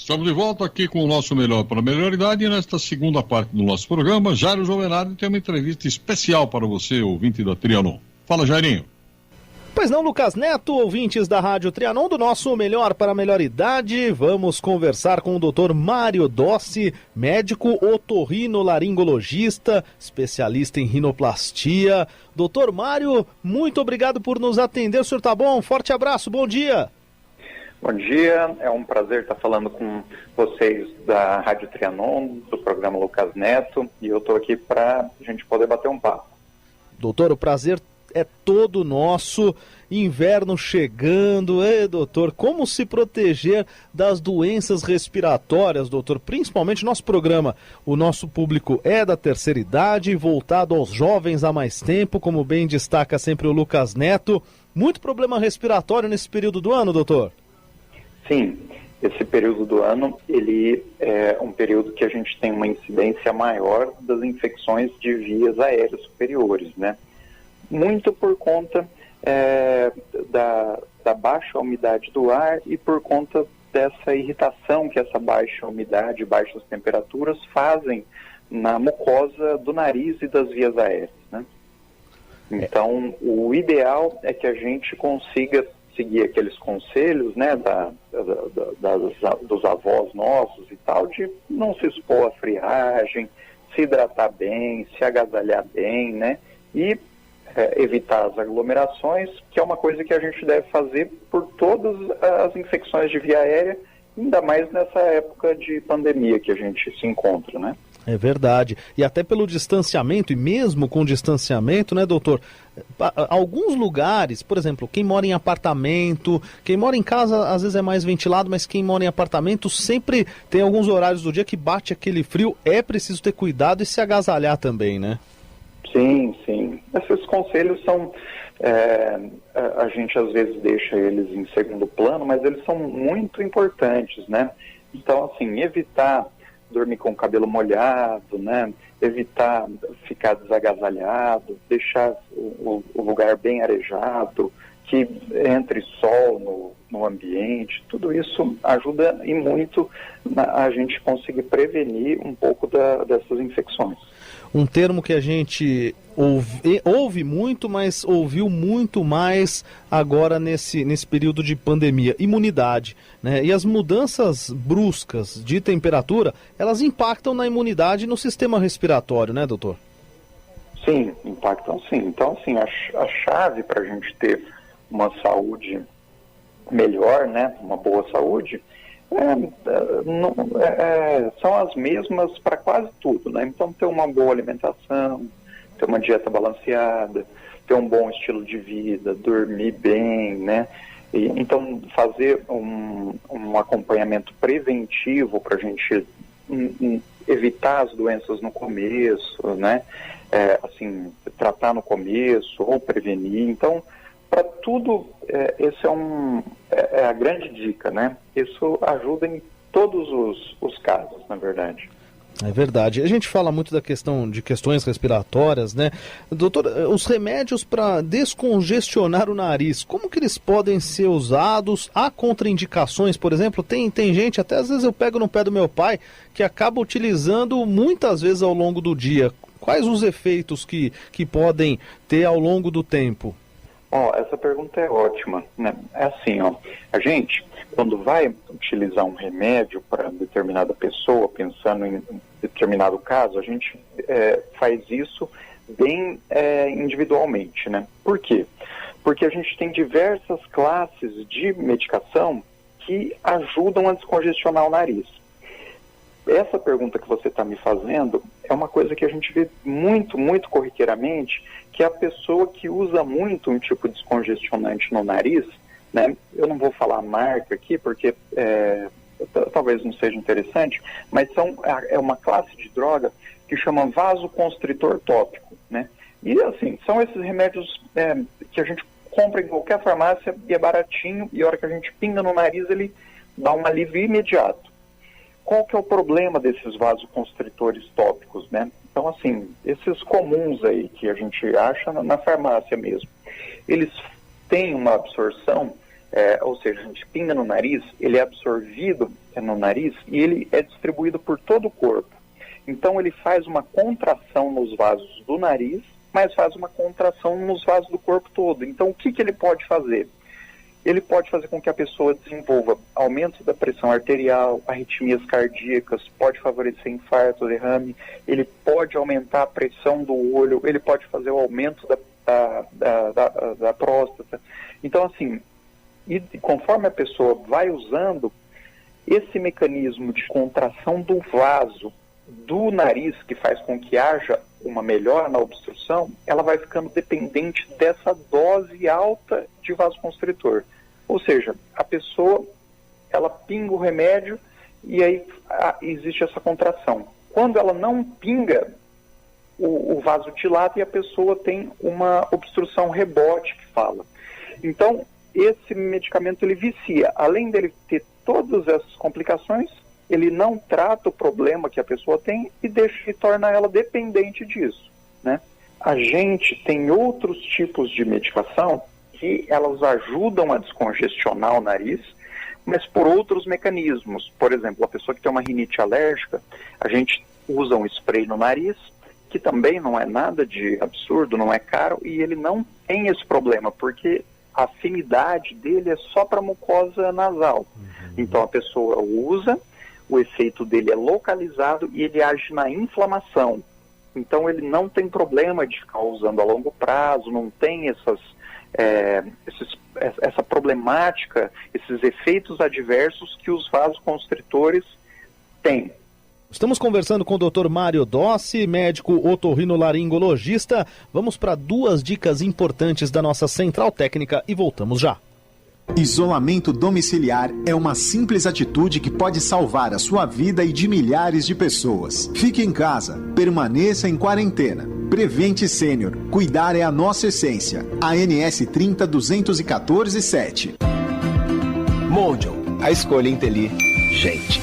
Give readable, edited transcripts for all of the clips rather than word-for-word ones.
Estamos de volta aqui com o nosso Melhor para a Melhor Idade e nesta segunda parte do nosso programa, Jairo Jovenardi tem uma entrevista especial para você, ouvinte da Trianon. Fala, Jairinho. Pois não, Lucas Neto, ouvintes da Rádio Trianon, do nosso Melhor para a Melhor Idade, vamos conversar com o Dr. Mário Dossi, médico otorrinolaringologista, especialista em rinoplastia. Doutor Mário, muito obrigado por nos atender, o senhor tá bom? Forte abraço, bom dia. Bom dia, é um prazer estar falando com vocês da Rádio Trianon, do programa Lucas Neto, e eu estou aqui para a gente poder bater um papo. Doutor, o prazer é todo nosso. Inverno chegando, doutor, como se proteger das doenças respiratórias, doutor? Principalmente nosso programa, o nosso público é da terceira idade, voltado aos jovens há mais tempo, como bem destaca sempre o Lucas Neto. Muito problema respiratório nesse período do ano, doutor? Sim, esse período do ano, ele é um período que a gente tem uma incidência maior das infecções de vias aéreas superiores, né? Muito por conta da baixa umidade do ar e por conta dessa irritação que essa baixa umidade e baixas temperaturas fazem na mucosa do nariz e das vias aéreas, né? Então, o ideal é que a gente consiga seguir aqueles conselhos, né, dos avós nossos e tal, de não se expor à friagem, se hidratar bem, se agasalhar bem, né, e evitar as aglomerações, que é uma coisa que a gente deve fazer por todas as infecções de via aérea, ainda mais nessa época de pandemia que a gente se encontra, né? É verdade. E até pelo distanciamento, e mesmo com distanciamento, né, doutor? Alguns lugares, por exemplo, quem mora em apartamento, quem mora em casa às vezes é mais ventilado, mas quem mora em apartamento sempre tem alguns horários do dia que bate aquele frio. É preciso ter cuidado e se agasalhar também, né? Sim, sim. Esses conselhos são... a gente às vezes deixa eles em segundo plano, mas eles são muito importantes, né? Então, assim, evitar dormir com o cabelo molhado, né? Evitar ficar desagasalhado, deixar o lugar bem arejado, que entre sol no ambiente, tudo isso ajuda e muito a gente conseguir prevenir um pouco dessas infecções. Um termo que a gente ouve muito, mas ouviu muito mais agora nesse período de pandemia, imunidade, né? E as mudanças bruscas de temperatura, elas impactam na imunidade e no sistema respiratório, né, doutor? Sim, impactam sim. Então, assim, a chave para a gente ter uma saúde melhor, né, uma boa saúde, são as mesmas para quase tudo, né? Então, ter uma boa alimentação, ter uma dieta balanceada, ter um bom estilo de vida, dormir bem, né? Então, fazer um acompanhamento preventivo para a gente evitar as doenças no começo, né? Assim, tratar no começo ou prevenir. Então, para tudo, esse é a grande dica, né? Isso ajuda em todos os casos, na verdade. É verdade. A gente fala muito da questão de questões respiratórias, né? Doutor, os remédios para descongestionar o nariz, como que eles podem ser usados? Há contraindicações, por exemplo? Tem gente, até às vezes eu pego no pé do meu pai, que acaba utilizando muitas vezes ao longo do dia. Quais os efeitos que podem ter ao longo do tempo? Essa pergunta é ótima, né? É assim, a gente, quando vai utilizar um remédio para determinada pessoa, pensando em determinado caso, a gente faz isso bem individualmente, né? Por quê? Porque a gente tem diversas classes de medicação que ajudam a descongestionar o nariz. Essa pergunta que você está me fazendo é uma coisa que a gente vê muito, muito corriqueiramente, que é a pessoa que usa muito um tipo de descongestionante no nariz, né? Eu não vou falar a marca aqui, porque talvez não seja interessante, mas é uma classe de droga que chama vasoconstritor tópico, né? E assim, são esses remédios que a gente compra em qualquer farmácia e é baratinho, e a hora que a gente pinga no nariz ele dá um alívio imediato. Qual que é o problema desses vasoconstritores tópicos, né? Então, assim, esses comuns aí que a gente acha na farmácia mesmo, eles têm uma absorção ou seja, a gente pinga no nariz, ele é absorvido no nariz e ele é distribuído por todo o corpo. Então ele faz uma contração nos vasos do nariz, mas faz uma contração nos vasos do corpo todo. Então o que ele pode fazer? Ele pode fazer com que a pessoa desenvolva aumento da pressão arterial, arritmias cardíacas, pode favorecer infarto, derrame, ele pode aumentar a pressão do olho, ele pode fazer o aumento da próstata. Então, assim, e conforme a pessoa vai usando, esse mecanismo de contração do vaso do nariz, que faz com que haja uma melhora na obstrução, ela vai ficando dependente dessa dose alta de vasoconstritor. Ou seja, a pessoa, ela pinga o remédio e aí existe essa contração. Quando ela não pinga, o vaso dilata e a pessoa tem uma obstrução rebote, que fala. Então, esse medicamento ele vicia. Além dele ter todas essas complicações, ele não trata o problema que a pessoa tem e torna ela dependente disso, né? A gente tem outros tipos de medicação que elas ajudam a descongestionar o nariz, mas por outros mecanismos. Por exemplo, a pessoa que tem uma rinite alérgica, a gente usa um spray no nariz, que também não é nada de absurdo, não é caro, e ele não tem esse problema, porque a afinidade dele é só para mucosa nasal. Então a pessoa usa, o efeito dele é localizado e ele age na inflamação. Então ele não tem problema de ficar usando a longo prazo, não tem essa problemática, esses efeitos adversos que os vasoconstritores têm. Estamos conversando com o Dr. Mário Dossi, médico otorrinolaringologista. Vamos para 2 dicas importantes da nossa central técnica e voltamos já. Isolamento domiciliar é uma simples atitude que pode salvar a sua vida e de milhares de pessoas. Fique em casa, permaneça em quarentena. Prevente Sênior, cuidar é a nossa essência. ANS 30-214-7. Mondial, a escolha inteligente.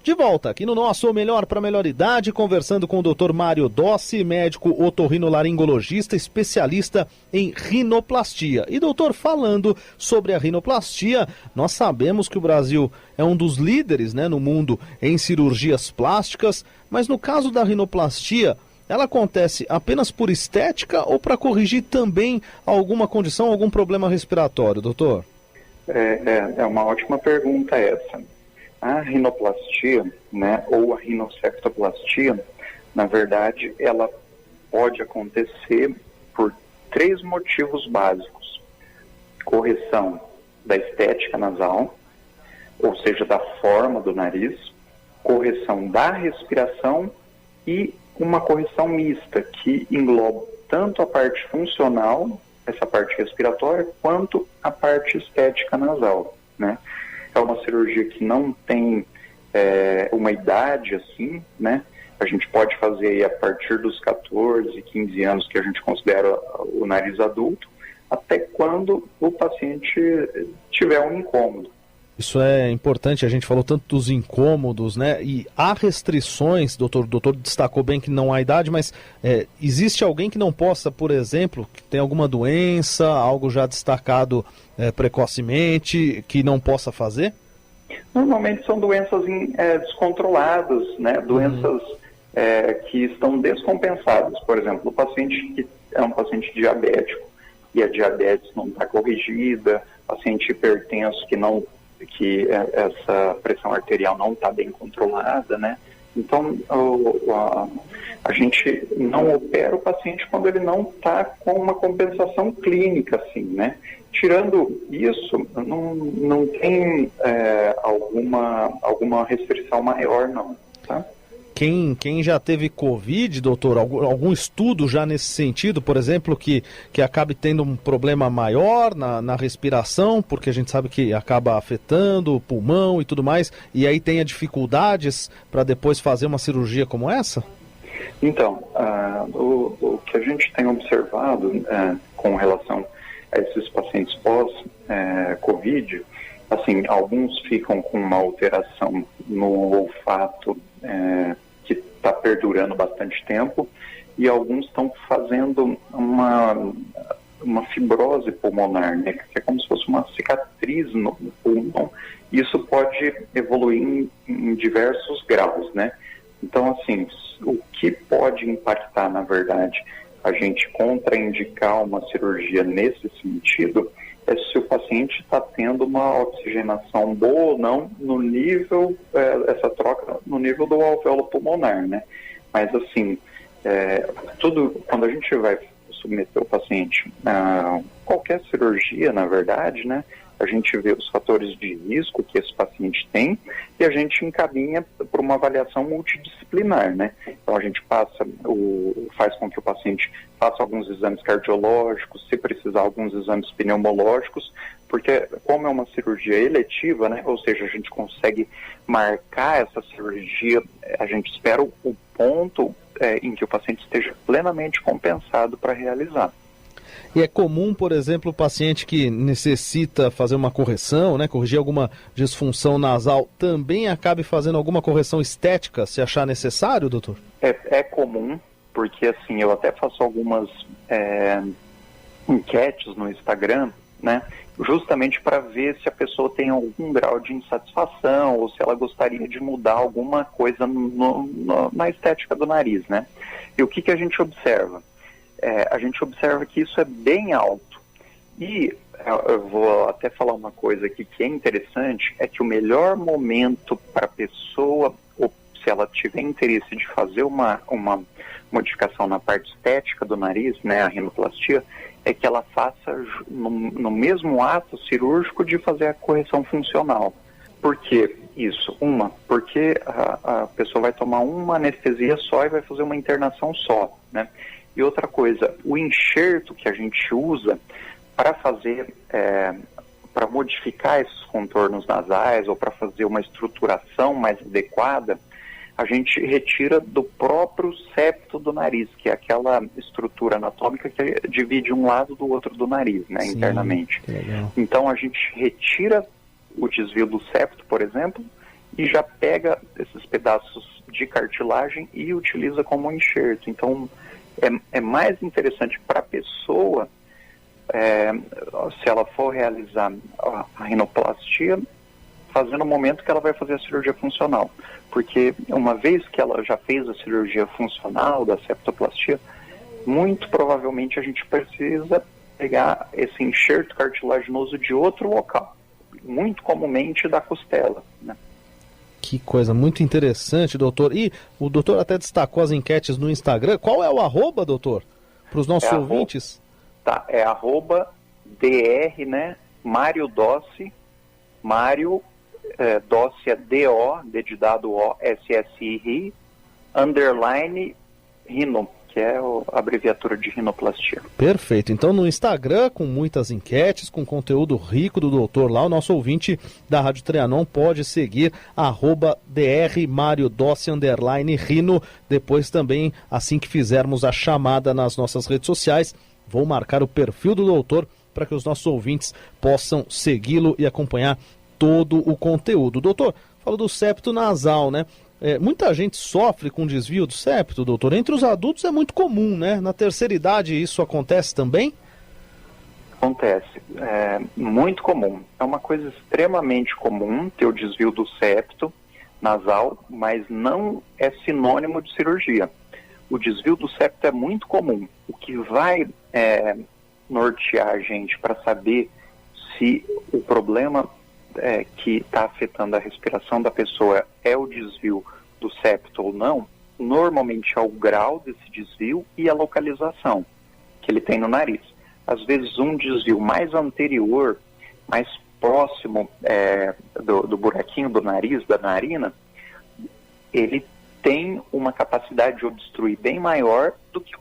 De volta aqui no nosso Melhor para Melhor Idade, conversando com o Dr. Mário Dossi, médico otorrinolaringologista, especialista em rinoplastia. E doutor, falando sobre a rinoplastia, nós sabemos que o Brasil é um dos líderes, né, no mundo em cirurgias plásticas, mas no caso da rinoplastia, ela acontece apenas por estética ou para corrigir também alguma condição, algum problema respiratório, doutor? É uma ótima pergunta essa. A rinoplastia, né, ou a rinoceptoplastia, na verdade, ela pode acontecer por 3 motivos básicos. Correção da estética nasal, ou seja, da forma do nariz, correção da respiração e uma correção mista, que engloba tanto a parte funcional, essa parte respiratória, quanto a parte estética nasal, né? É uma cirurgia que não tem uma idade assim, né? A gente pode fazer aí a partir dos 14, 15 anos, que a gente considera o nariz adulto, até quando o paciente tiver um incômodo. Isso é importante, a gente falou tanto dos incômodos, né? E há restrições, doutor. O doutor destacou bem que não há idade, mas existe alguém que não possa, por exemplo, que tem alguma doença, algo já destacado precocemente, que não possa fazer? Normalmente são doenças descontroladas, né? Doenças que estão descompensadas. Por exemplo, o paciente que é um paciente diabético e a diabetes não está corrigida, paciente hipertenso que essa pressão arterial não está bem controlada, né? Então, a gente não opera o paciente quando ele não está com uma compensação clínica, assim, né? Tirando isso, não tem alguma restrição maior, não, tá? Quem já teve Covid, doutor, algum estudo já nesse sentido, por exemplo, que acabe tendo um problema maior na respiração, porque a gente sabe que acaba afetando o pulmão e tudo mais, e aí tenha dificuldades para depois fazer uma cirurgia como essa? Então, o que a gente tem observado com relação a esses pacientes pós-Covid, assim, alguns ficam com uma alteração no olfato que está perdurando bastante tempo, e alguns estão fazendo uma fibrose pulmonar, né, que é como se fosse uma cicatriz no pulmão. Isso pode evoluir em diversos graus, né? Então, assim, o que pode impactar, na verdade, a gente contraindicar uma cirurgia nesse sentido é se o paciente está tendo uma oxigenação boa ou não no nível, essa troca no nível do alvéolo pulmonar, né? Mas, assim, tudo, quando a gente vai submeter o paciente a qualquer cirurgia, na verdade, né, a gente vê os fatores de risco que esse paciente tem e a gente encaminha para uma avaliação multidisciplinar, né? Então a gente faz com que o paciente faça alguns exames cardiológicos, se precisar alguns exames pneumológicos, porque como é uma cirurgia eletiva, né, ou seja, a gente consegue marcar essa cirurgia, a gente espera o ponto em que o paciente esteja plenamente compensado para realizar. E é comum, por exemplo, o paciente que necessita fazer uma correção, né, corrigir alguma disfunção nasal, também acabe fazendo alguma correção estética, se achar necessário, doutor? É comum, porque assim, eu até faço algumas enquetes no Instagram, né, justamente para ver se a pessoa tem algum grau de insatisfação ou se ela gostaria de mudar alguma coisa na estética do nariz, né? E o que a gente observa? A gente observa que isso é bem alto. E eu vou até falar uma coisa aqui que é interessante, é que o melhor momento para a pessoa, ou se ela tiver interesse de fazer uma modificação na parte estética do nariz, né, a rinoplastia, é que ela faça no mesmo ato cirúrgico de fazer a correção funcional. Por que isso? Porque a pessoa vai tomar uma anestesia só e vai fazer uma internação só, né? E outra coisa, o enxerto que a gente usa para fazer, para modificar esses contornos nasais ou para fazer uma estruturação mais adequada, a gente retira do próprio septo do nariz, que é aquela estrutura anatômica que divide um lado do outro do nariz, né, sim, internamente. Então a gente retira o desvio do septo, por exemplo, e já pega esses pedaços de cartilagem e utiliza como enxerto. Então é mais interessante para a pessoa, se ela for realizar a rinoplastia, fazer no momento que ela vai fazer a cirurgia funcional. Porque uma vez que ela já fez a cirurgia funcional da septoplastia, muito provavelmente a gente precisa pegar esse enxerto cartilaginoso de outro local, muito comumente da costela, né? Que coisa muito interessante, doutor. E o doutor até destacou as enquetes no Instagram. Qual é o arroba, doutor? Para os nossos ouvintes? É @dr, né? Mário Dossi, Mário Dossi é D-O, D de dado O, S-S-I-R, _ Rino, que é a abreviatura de rinoplastia. Perfeito. Então no Instagram, com muitas enquetes, com conteúdo rico do doutor lá, o nosso ouvinte da Rádio Trianon pode seguir @dr Mário Dossi _ Rino. Depois também, assim que fizermos a chamada nas nossas redes sociais, vou marcar o perfil do doutor para que os nossos ouvintes possam segui-lo e acompanhar todo o conteúdo. Doutor, fala do septo nasal, né? Muita gente sofre com desvio do septo, doutor. Entre os adultos é muito comum, né? Na terceira idade isso acontece também? Acontece. É muito comum. É uma coisa extremamente comum ter o desvio do septo nasal, mas não é sinônimo de cirurgia. O desvio do septo é muito comum. O que vai nortear a gente para saber se o problema que está afetando a respiração da pessoa é o desvio do septo ou não, normalmente é o grau desse desvio e a localização que ele tem no nariz. Às vezes um desvio mais anterior, mais próximo do buraquinho do nariz, da narina, ele tem uma capacidade de obstruir bem maior do que o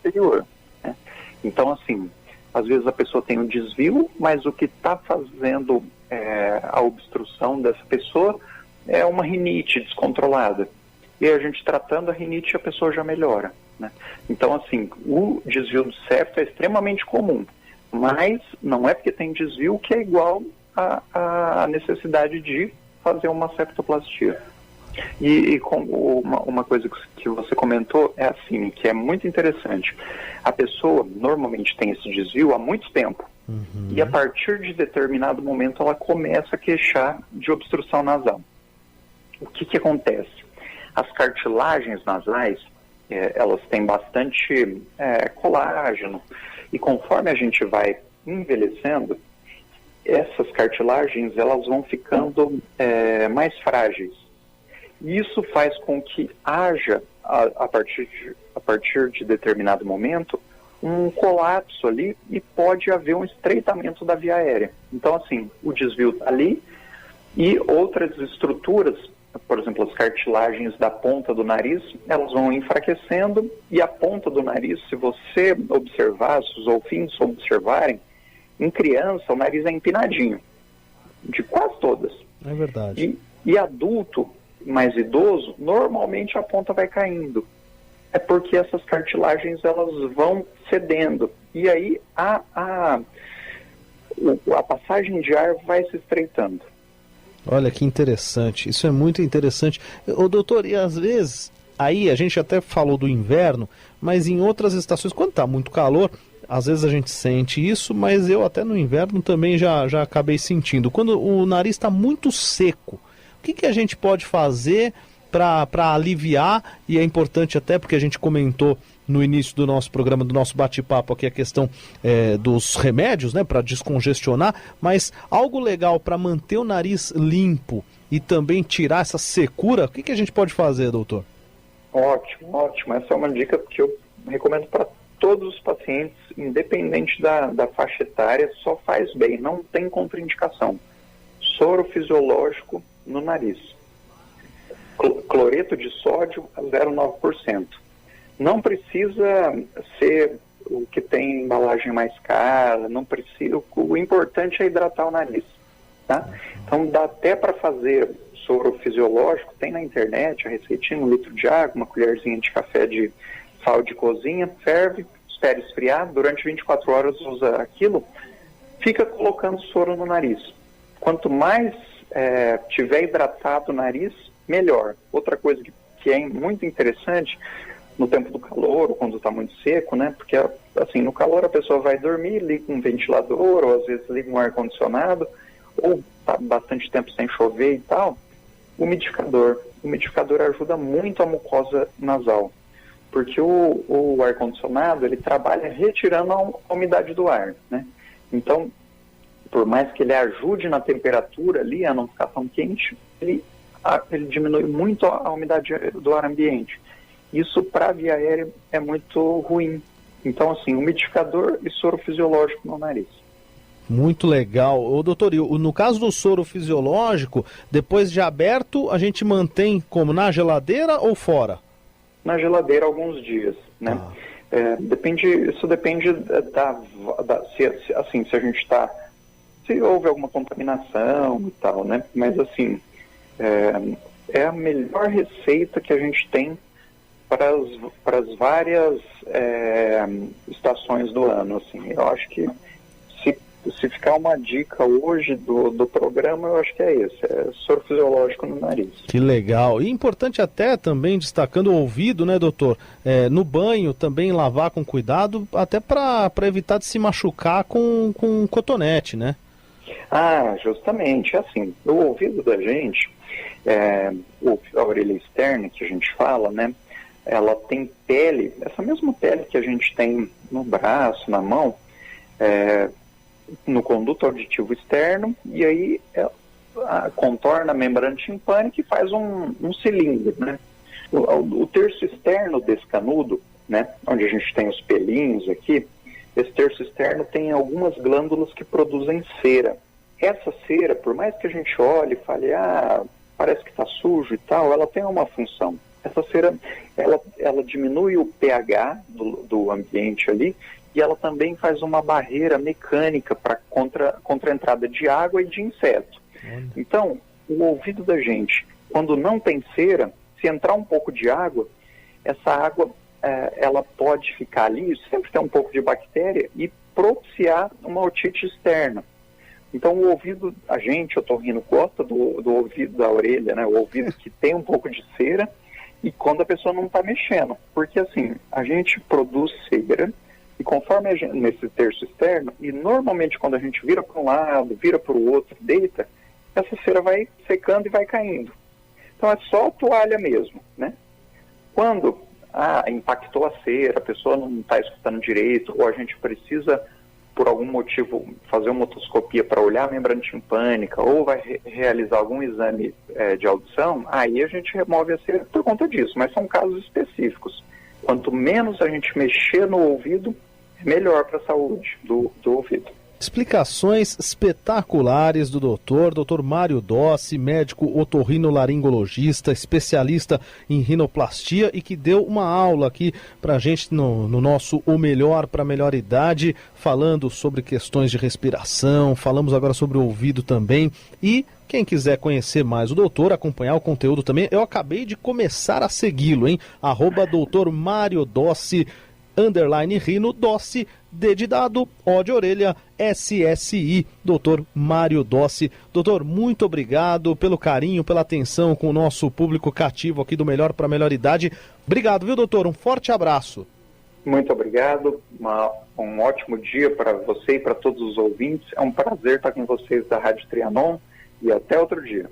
anterior, né? Então, assim, às vezes a pessoa tem um desvio, mas o que está fazendo a obstrução dessa pessoa é uma rinite descontrolada. E a gente tratando a rinite, a pessoa já melhora, né? Então, assim, o desvio do septo é extremamente comum, mas não é porque tem desvio que é igual à necessidade de fazer uma septoplastia. E uma coisa que você comentou é assim, que é muito interessante. A pessoa normalmente tem esse desvio há muito tempo. E a partir de determinado momento ela começa a queixar de obstrução nasal. O que acontece? As cartilagens nasais, elas têm bastante colágeno, e conforme a gente vai envelhecendo, essas cartilagens elas vão ficando mais frágeis. E isso faz com que haja, a partir de determinado momento, um colapso ali e pode haver um estreitamento da via aérea. Então, assim, o desvio está ali e outras estruturas, por exemplo, as cartilagens da ponta do nariz, elas vão enfraquecendo e a ponta do nariz, se você observar, se os ouvintes observarem, em criança o nariz é empinadinho, de quase todas. É verdade. E adulto, mais idoso, normalmente a ponta vai caindo. É porque essas cartilagens elas vão cedendo. E aí a passagem de ar vai se estreitando. Olha que interessante, isso é muito interessante. Ô doutor, e às vezes, aí a gente até falou do inverno, mas em outras estações, quando está muito calor, às vezes a gente sente isso, mas eu até no inverno também já acabei sentindo. Quando o nariz está muito seco, o que a gente pode fazer para aliviar? E é importante até porque a gente comentou no início do nosso programa, do nosso bate-papo aqui, a questão dos remédios, né, para descongestionar, mas algo legal para manter o nariz limpo e também tirar essa secura, o que a gente pode fazer, doutor? Ótimo, ótimo. Essa é uma dica que eu recomendo para todos os pacientes, independente da faixa etária, só faz bem, não tem contraindicação. Soro fisiológico no nariz. Cloreto de sódio a 0,9%. Não precisa ser o que tem embalagem mais cara, não precisa. O importante é hidratar o nariz, tá? Então dá até para fazer soro fisiológico, tem na internet a receitinha, 1 litro de água, uma colherzinha de café de sal de cozinha, ferve, espera esfriar, durante 24 horas usa aquilo, fica colocando soro no nariz. Quanto mais tiver hidratado o nariz, melhor. Outra coisa que é muito interessante, no tempo do calor, ou quando está muito seco, né? Porque, assim, no calor a pessoa vai dormir, liga um ventilador, ou às vezes liga um ar-condicionado, ou está bastante tempo sem chover e tal. O umidificador ajuda muito a mucosa nasal, porque o ar-condicionado, ele trabalha retirando a umidade do ar, né? Então, por mais que ele ajude na temperatura ali, a não ficar tão quente, ele diminui muito a umidade do ar ambiente. Isso para a via aérea é muito ruim. Então, assim, umidificador e soro fisiológico no nariz. Muito legal. Ô, doutor, no caso do soro fisiológico, depois de aberto, a gente mantém como na geladeira ou fora? Na geladeira alguns dias, né? Isso depende se a gente está... Se houve alguma contaminação e tal, né? Mas, assim, é a melhor receita que a gente tem para as várias estações do ano, assim. Eu acho que se ficar uma dica hoje do programa, eu acho que é esse, soro fisiológico no nariz. Que legal. E importante até também, destacando o ouvido, né, doutor? No banho também lavar com cuidado, até para evitar de se machucar com cotonete, né? Ah, justamente, assim, o ouvido da gente, a orelha externa que a gente fala, né? Ela tem pele, essa mesma pele que a gente tem no braço, na mão, no conduto auditivo externo, e aí contorna a membrana timpânica e faz um cilindro, né? O terço externo desse canudo, né, onde a gente tem os pelinhos aqui, esse terço externo tem algumas glândulas que produzem cera. Essa cera, por mais que a gente olhe e fale, parece que está sujo e tal, ela tem uma função. Essa cera, ela diminui o pH do ambiente ali, e ela também faz uma barreira mecânica contra a entrada de água e de inseto. Então, o ouvido da gente, quando não tem cera, se entrar um pouco de água, essa água ela pode ficar ali, sempre tem um pouco de bactéria, e propiciar uma otite externa. Então o ouvido, a gente, otorrino, gosta do ouvido da orelha, né? O ouvido que tem um pouco de cera, e quando a pessoa não está mexendo. Porque assim, a gente produz cera, e conforme a gente, nesse terço externo, e normalmente quando a gente vira para um lado, vira para o outro, deita, essa cera vai secando e vai caindo. Então é só a toalha mesmo, né? Quando impactou a cera, a pessoa não está escutando direito, ou a gente precisa, por algum motivo, fazer uma otoscopia para olhar a membrana timpânica, ou vai realizar algum exame de audição, aí a gente remove a cera por conta disso, mas são casos específicos. Quanto menos a gente mexer no ouvido, melhor para a saúde do ouvido. Explicações espetaculares do Dr. Mário Dossi, médico otorrinolaringologista, especialista em rinoplastia e que deu uma aula aqui pra gente no nosso O Melhor para a Melhor Idade, falando sobre questões de respiração, falamos agora sobre o ouvido também. E quem quiser conhecer mais o doutor, acompanhar o conteúdo também, eu acabei de começar a segui-lo, hein? @Dr. Mário Dossi, _Rino, Dossi, D de dado, O de orelha, SSI, Dr. Mário Dossi. Doutor, muito obrigado pelo carinho, pela atenção com o nosso público cativo aqui do Melhor para a Melhor Idade. Obrigado, viu, doutor? Um forte abraço. Muito obrigado, um ótimo dia para você e para todos os ouvintes. É um prazer estar com vocês da Rádio Trianon e até outro dia.